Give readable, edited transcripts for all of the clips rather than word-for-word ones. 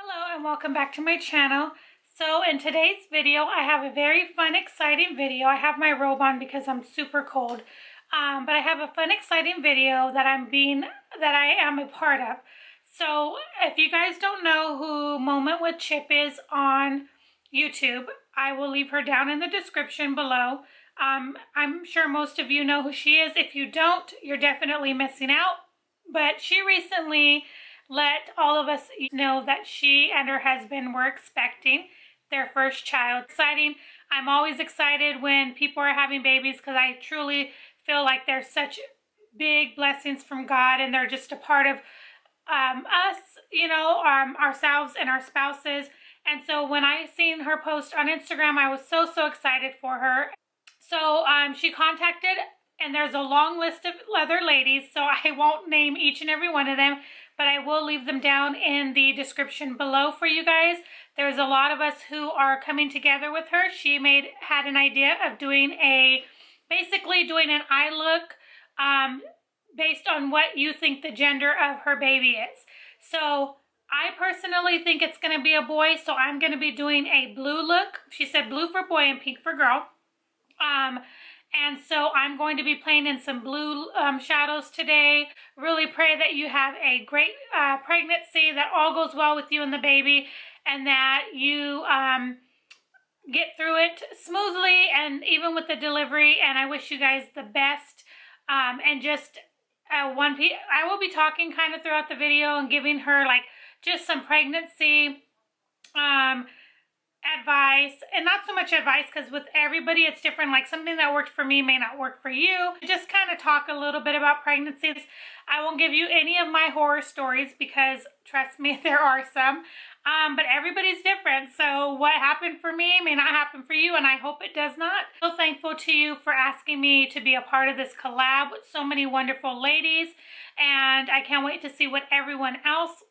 Hello and welcome back to my channel. So in today's video I have a very fun, exciting video. I have my robe on because I'm super cold, but I have a fun, exciting video that I am a part of. So if you guys don't know who Moment with Chip is on YouTube, I will leave her down in the description below. I'm sure most of you know who she is. If you don't, you're definitely missing out. But she recently let all of us know that she and her husband were expecting their first child. Exciting. I'm always excited when people are having babies because I truly feel like they're such big blessings from God, and they're just a part of us, ourselves and our spouses. And so when I seen her post on Instagram, I was so excited for her. So she contacted, and there's a long list of other ladies, so I won't name each and every one of them, but I will leave them down in the description below for you guys. There's a lot of us who are coming together with her. She had an idea of basically doing an eye look based on what you think the gender of her baby is. So I personally think it's going to be a boy, so I'm going to be doing a blue look. She said blue for boy and pink for girl. And so I'm going to be playing in some blue shadows today. Really pray that you have a great pregnancy, that all goes well with you and the baby, and that you get through it smoothly, and even with the delivery. And I wish you guys the best. And just I will be talking kind of throughout the video and giving her like just some pregnancy advice, and not so much advice because with everybody it's different. Like something that worked for me may not work for you. Just kind of talk a little bit about pregnancies. I won't give you any of my horror stories because trust me, there are some. But everybody's different, so what happened for me may not happen for you, and I hope it does not. I'm so thankful to you for asking me to be a part of this collab with so many wonderful ladies, and I can't wait to see what everyone else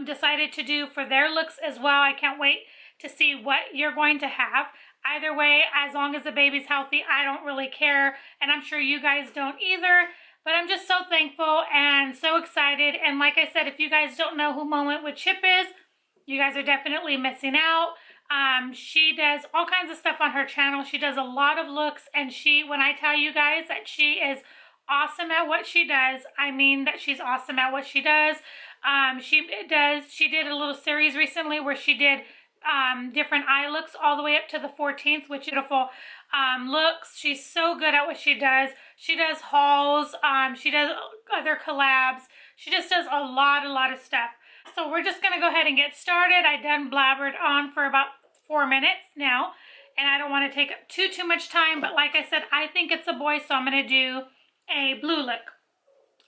decided to do for their looks as well. I can't wait to see what you're going to have. Either way, as long as the baby's healthy, I don't really care, and I'm sure you guys don't either. But I'm just so thankful and so excited. And like I said, if you guys don't know who Moment with Chip is, you guys are definitely missing out. She does all kinds of stuff on her channel. She does a lot of looks, and when I tell you guys that she is awesome at what she does, I mean that she's awesome at what she does. She did a little series recently where she did different eye looks all the way up to the 14th, which is beautiful looks. She's so good at what she does. She does hauls, she does other collabs. She just does a lot of stuff. So we're just gonna go ahead and get started. I done blabbered on for about 4 minutes now, and I don't want to take up too much time, but like I said, I think it's a boy, so I'm gonna do a blue look.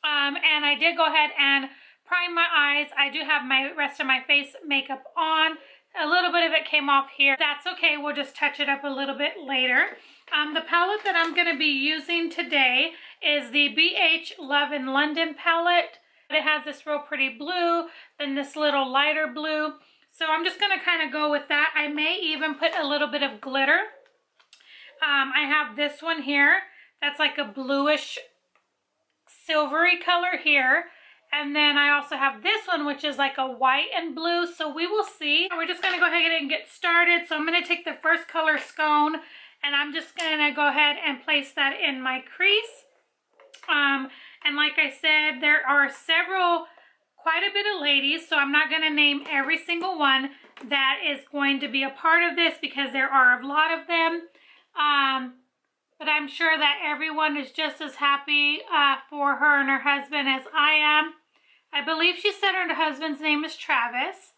And I did go ahead and prime my eyes. I do have my rest of my face makeup on. A little bit of it came off here. That's okay, we'll just touch it up a little bit later. The palette that I'm going to be using today is the BH Love in London palette. It has this real pretty blue, then this little lighter blue. So I'm just going to kind of go with that. I may even put a little bit of glitter. I have this one here. That's like a bluish silvery color here. And then I also have this one, which is like a white and blue. So we will see. We're just going to go ahead and get started. So I'm going to take the first color Scone, and I'm just going to go ahead and place that in my crease. And like I said, there are quite a bit of ladies. So I'm not going to name every single one that is going to be a part of this because there are a lot of them. But I'm sure that everyone is just as happy for her and her husband as I am. I believe she said her husband's name is Travis.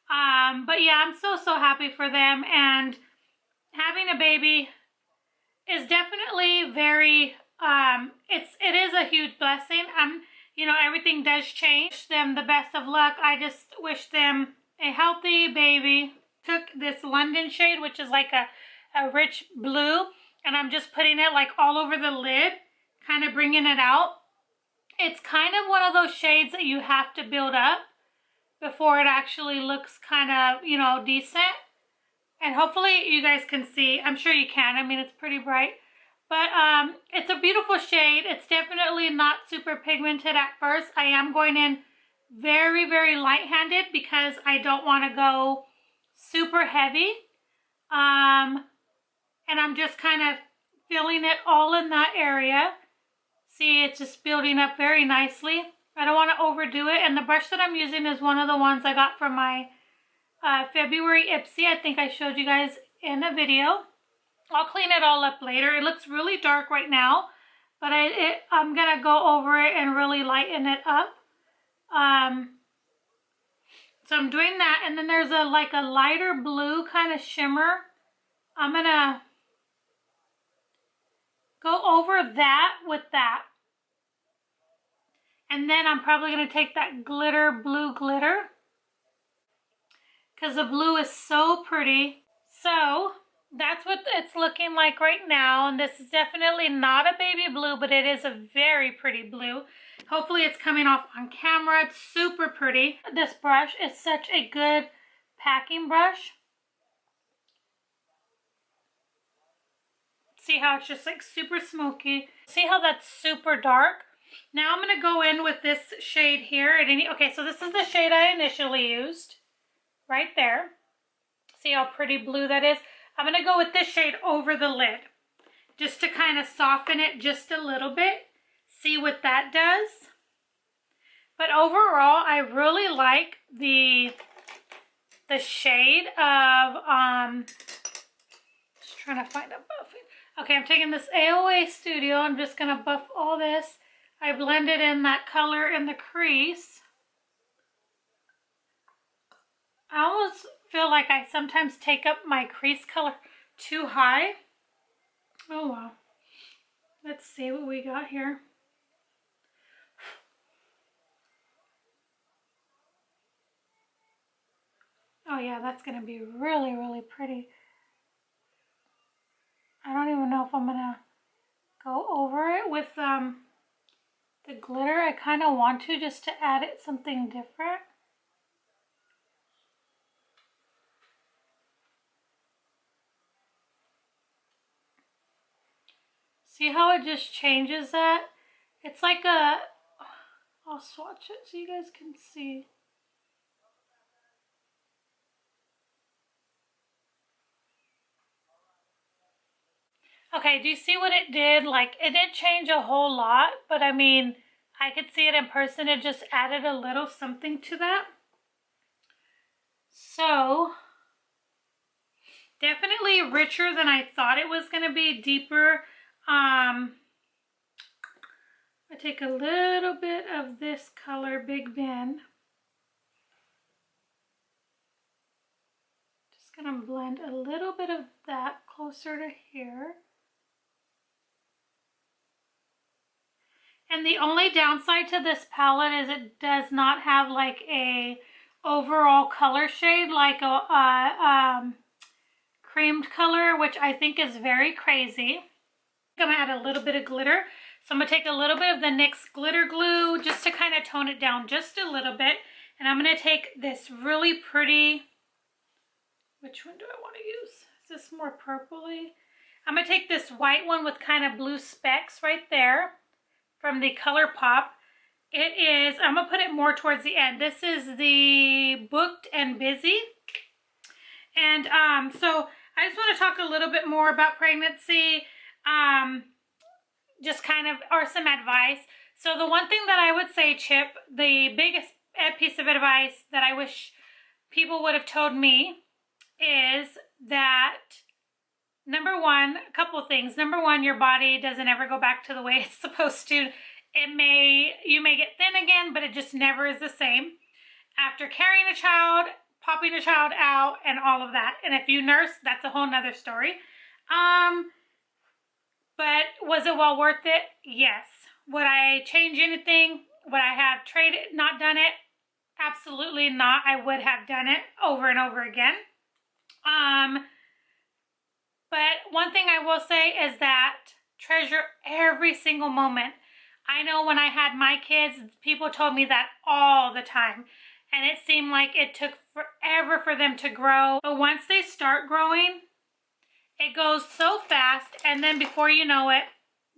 But yeah, I'm so happy for them. And having a baby is definitely very, it is a huge blessing. Everything does change. Wish them the best of luck. I just wish them a healthy baby. Took this London shade, which is like a rich blue, and I'm just putting it like all over the lid, kind of bringing it out. It's kind of one of those shades that you have to build up before it actually looks kind of, decent. And hopefully you guys can see. I'm sure you can. I mean, it's pretty bright. But it's a beautiful shade. It's definitely not super pigmented at first. I am going in very, very light-handed because I don't want to go super heavy. And I'm just kind of filling it all in that area. See, it's just building up very nicely. I don't want to overdo it. And the brush that I'm using is one of the ones I got from my February Ipsy. I think I showed you guys in a video. I'll clean it all up later. It looks really dark right now, but I'm going to go over it and really lighten it up. So I'm doing that, and then there's like a lighter blue kind of shimmer. I'm going to go over that with that. And then I'm probably going to take that blue glitter, because the blue is so pretty. So that's what it's looking like right now. And this is definitely not a baby blue, but it is a very pretty blue. Hopefully it's coming off on camera. It's super pretty. This brush is such a good packing brush. See how it's just like super smoky. See how that's super dark? Now I'm going to go in with this shade here. Okay, so this is the shade I initially used. Right there. See how pretty blue that is? I'm going to go with this shade over the lid. Just to kind of soften it just a little bit. See what that does. But overall, I really like the shade of, just trying to find a buffing. Okay, I'm taking this AOA Studio. I'm just going to buff all this. I blended in that color in the crease. I almost feel like I sometimes take up my crease color too high. Oh wow. Let's see what we got here. Oh yeah, that's going to be really, really pretty. I don't even know if I'm going to go over it with the glitter. I kind of want to, just to add it something different. See how it just changes that? It's like I'll swatch it so you guys can see. Okay, do you see what it did? Like, it didn't change a whole lot, but I mean, I could see it in person. It just added a little something to that. So, definitely richer than I thought it was going to be, deeper. I take a little bit of this color, Big Ben. Just going to blend a little bit of that closer to here. And the only downside to this palette is it does not have like a overall color shade, like a creamed color, which I think is very crazy. I'm gonna add a little bit of glitter. So I'm gonna take a little bit of the NYX glitter glue just to kind of tone it down just a little bit. And I'm gonna take this really pretty, which one do I want to use? Is this more purpley? I'm gonna take this white one with kind of blue specks right there from the ColourPop. It is, I'm gonna put it more towards the end. This is the Booked and Busy. And so I just want to talk a little bit more about pregnancy, just kind of, or some advice. So the one thing that I would say, Chip, the biggest piece of advice that I wish people would have told me is that, number one, a couple of things. Number one, your body doesn't ever go back to the way it's supposed to. You may get thin again, but it just never is the same. After carrying a child, popping a child out, and all of that. And if you nurse, that's a whole nother story. But was it well worth it? Yes. Would I change anything? Would I have traded, not done it? Absolutely not. I would have done it over and over again. But one thing I will say is that treasure every single moment. I know when I had my kids, people told me that all the time. And it seemed like it took forever for them to grow. But once they start growing, it goes so fast. And then before you know it,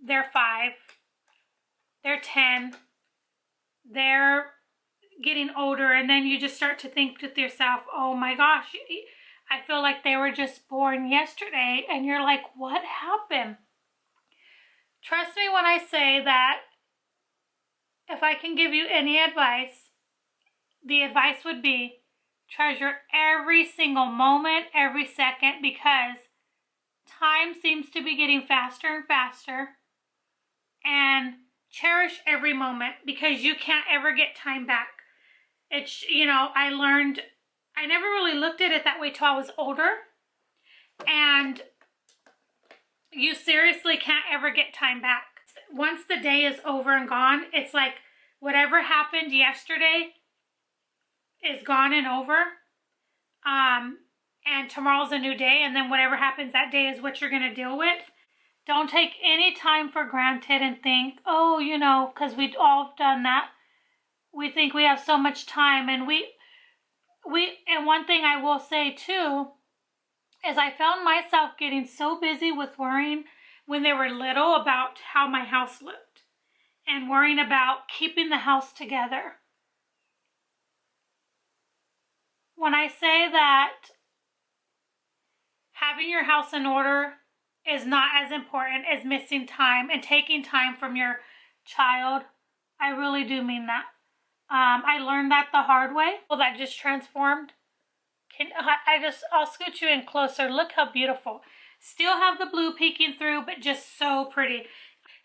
they're 5, they're 10, they're getting older, and then you just start to think with yourself, oh my gosh, I feel like they were just born yesterday, and you're like, what happened? Trust me when I say that if I can give you any advice, the advice would be treasure every single moment, every second, because time seems to be getting faster and faster, and cherish every moment because you can't ever get time back. It's, you know, I learned, I never really looked at it that way till I was older, and you seriously can't ever get time back. Once the day is over and gone, it's like whatever happened yesterday is gone and over, and tomorrow's a new day, and then whatever happens that day is what you're going to deal with. Don't take any time for granted and think, oh, you know, because we've all done that. We think we have so much time, and and one thing I will say too is I found myself getting so busy with worrying when they were little about how my house looked and worrying about keeping the house together. When I say that having your house in order is not as important as missing time and taking time from your child, I really do mean that. I learned that the hard way. Well, that just transformed. I'll scoot you in closer. Look how beautiful. Still have the blue peeking through, but just so pretty.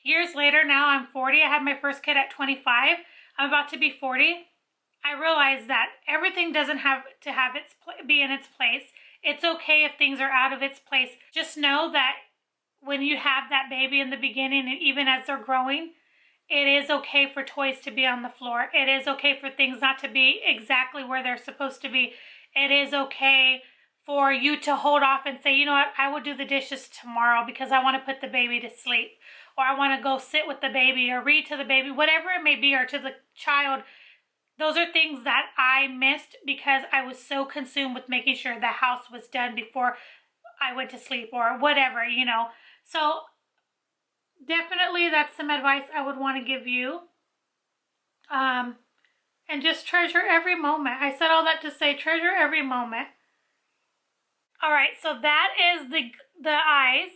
Years later, now I'm 40. I had my first kid at 25. I'm about to be 40. I realized that everything doesn't have to be in its place. It's okay if things are out of its place. Just know that when you have that baby in the beginning, and even as they're growing, it is okay for toys to be on the floor. It is okay for things not to be exactly where they're supposed to be. It is okay for you to hold off and say, you know what, I will do the dishes tomorrow because I want to put the baby to sleep, or I want to go sit with the baby or read to the baby, whatever it may be, or to the child. Those are things that I missed because I was so consumed with making sure the house was done before I went to sleep or whatever, you know. So definitely that's some advice I would want to give you. And just treasure every moment. I said all that to say treasure every moment. All right, so that is the eyes.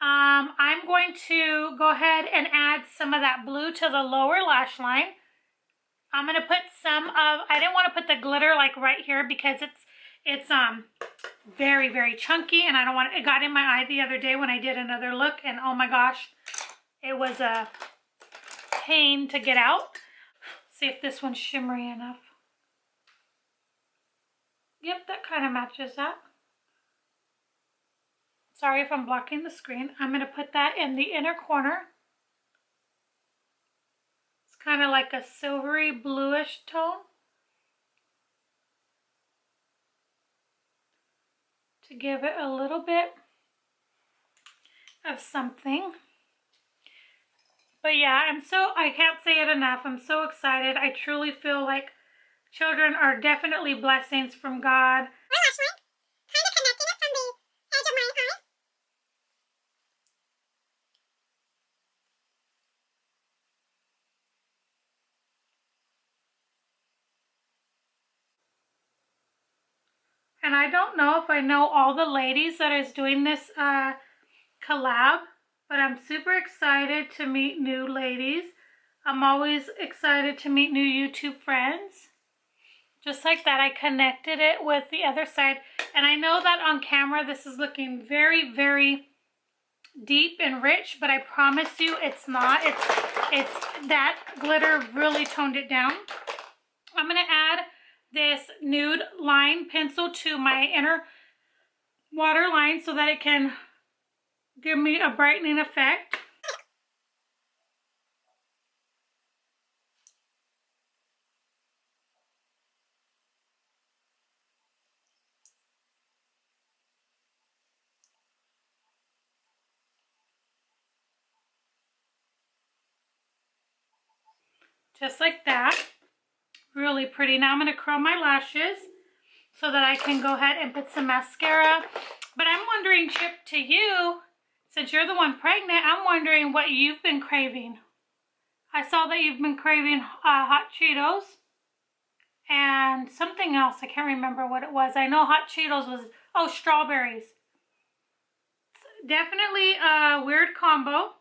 I'm going to go ahead and add some of that blue to the lower lash line. I'm going to put I didn't want to put the glitter like right here because it's very, very chunky, and I don't want it got in my eye the other day when I did another look, and oh my gosh, it was a pain to get out. See if this one's shimmery enough. Yep, that kind of matches that. Sorry if I'm blocking the screen. I'm going to put that in the inner corner. It's kind of like a silvery bluish tone. To give it a little bit of something. But yeah, I can't say it enough. I'm so excited. I truly feel like children are definitely blessings from God. And I don't know if I know all the ladies that is doing this collab, but I'm super excited to meet new ladies. I'm always excited to meet new YouTube friends. Just like that, I connected it with the other side. And I know that on camera this is looking very, very deep and rich, but I promise you it's not. It's that glitter really toned it down. I'm going to add this nude line pencil to my inner waterline so that it can give me a brightening effect. Just like that. Really pretty. Now I'm going to curl my lashes so that I can go ahead and put some mascara. But I'm wondering, Chip, to you, since you're the one pregnant, I'm wondering what you've been craving. I saw that you've been craving hot Cheetos. and something else. I can't remember what it was. I know hot Cheetos was, oh, strawberries. Definitely a weird combo.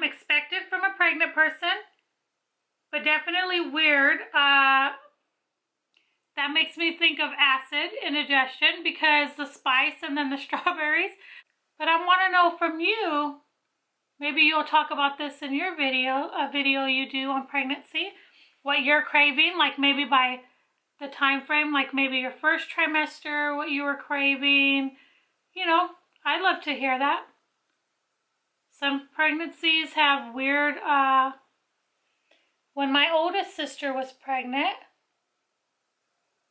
Expected from a pregnant person, but definitely weird. That makes me think of acid indigestion because the spice and then the strawberries. But I want to know from you, maybe you'll talk about this in your video, a video you do on pregnancy, what you're craving, like maybe by the time frame, like maybe your first trimester, what you were craving. You know, I'd love to hear that. Some pregnancies have weird, when my oldest sister was pregnant,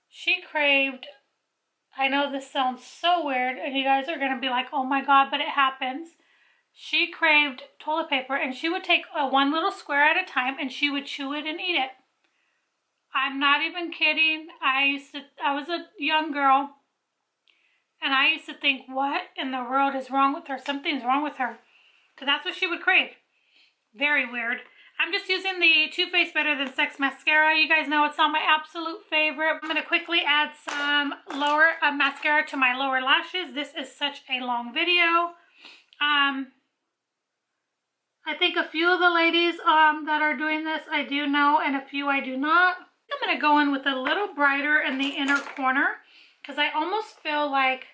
she craved, I know this sounds so weird and you guys are going to be like, oh my God, but it happens. She craved toilet paper and she would take one little square at a time and she would chew it and eat it. I'm not even kidding. I was a young girl and I used to think, what in the world is wrong with her? Something's wrong with her. So that's what she would crave. Very weird. I'm just using the Too Faced Better Than Sex mascara. You guys know it's not my absolute favorite. I'm going to quickly add some mascara to my lower lashes. This is such a long video. I think a few of the ladies that are doing this I do know, and a few I do not. I'm going to go in with a little brighter in the inner corner because I almost feel like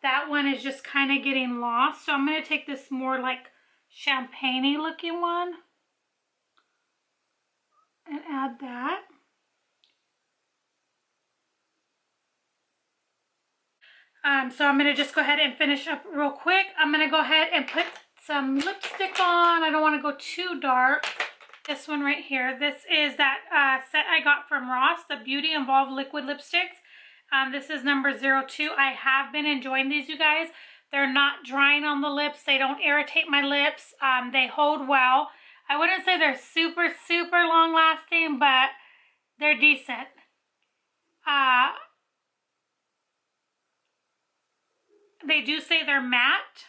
that one is just kind of getting lost. So I'm going to take this more like champagne-y looking one and add that. So I'm going to just go ahead and finish up real quick. I'm going to go ahead and put some lipstick on. I don't want to go too dark. This one right here. This is that set I got from Ross, the Beauty Involved Liquid Lipsticks. This is number 02. I have been enjoying these, you guys. They're not drying on the lips. They don't irritate my lips. They hold well. I wouldn't say they're super, super long lasting, but they're decent. They do say they're matte.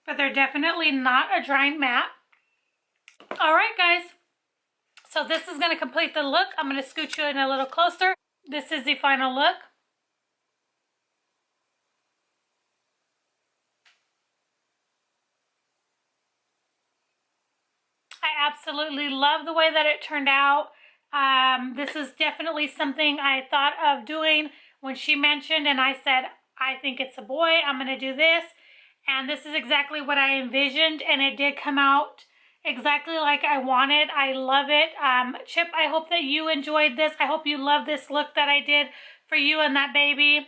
But they're definitely not a drying matte. Alright guys, so this is going to complete the look. I'm going to scoot you in a little closer. This is the final look. I absolutely love the way that it turned out. This is definitely something I thought of doing when she mentioned, and I said, I think it's a boy, I'm going to do this. And this is exactly what I envisioned, and it did come out exactly like I wanted. I love it. Chip, I hope that you enjoyed this. I hope you love this look that I did for you and that baby.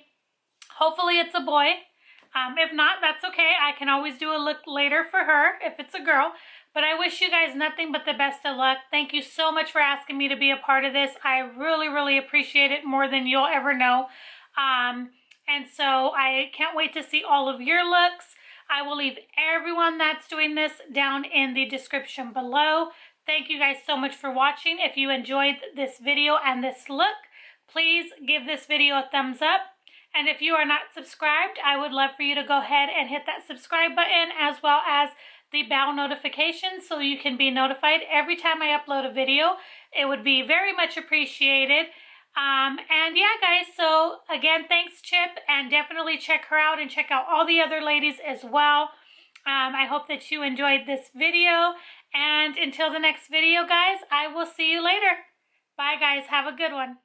Hopefully it's a boy. If not, that's okay. I can always do a look later for her if it's a girl. But I wish you guys nothing but the best of luck. Thank you so much for asking me to be a part of this. I really, really appreciate it more than you'll ever know. And so I can't wait to see all of your looks. I will leave everyone that's doing this down in the description below. Thank you guys so much for watching. If you enjoyed this video and this look, please give this video a thumbs up. And if you are not subscribed, I would love for you to go ahead and hit that subscribe button as well as the bell notification so you can be notified every time I upload a video. It would be very much appreciated. And yeah, guys, so again, thanks, Chip, and definitely check her out and check out all the other ladies as well. I hope that you enjoyed this video, and until the next video, guys, I will see you later. Bye, guys. Have a good one.